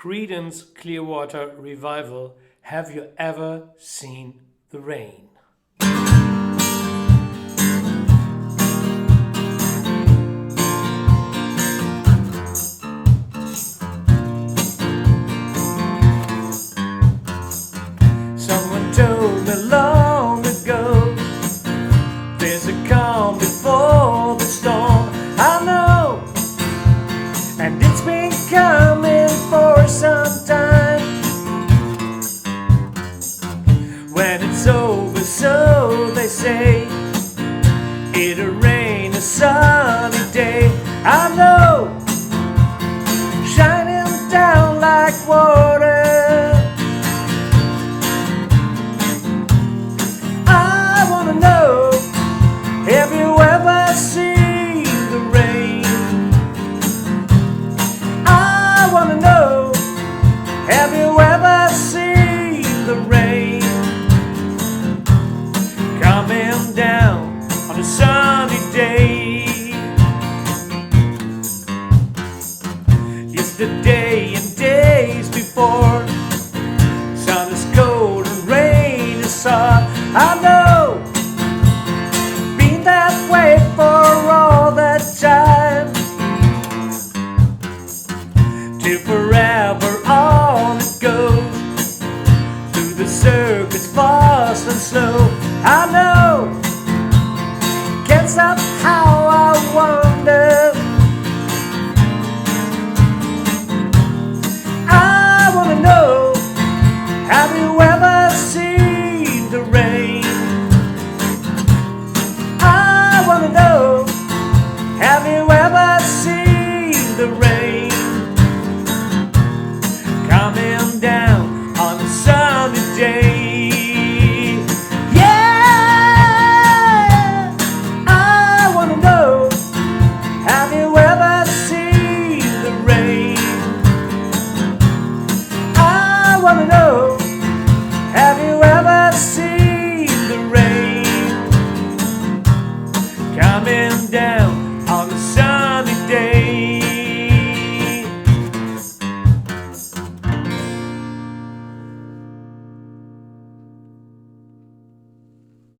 Creedence Clearwater Revival, Have You Ever Seen the Rain? Someone told me long ago, there's a calm before the storm. I know, and it's been coming for some time. When it's over, so they say, it'll rain a sunny day. I know, shining down like water. I wanna know, have you ever seen the rain? I wanna know, have you ever seen the rain? Coming down on a sunny day. Yesterday and days before, sun is cold and rain is hot. I know, been that way for all that time. Till forever on it goes, through the circuits fast and slow. I know, can't stop how I wonder. I wanna know, have you ever seen the rain? I wanna know, have you ever seen the rain? Coming down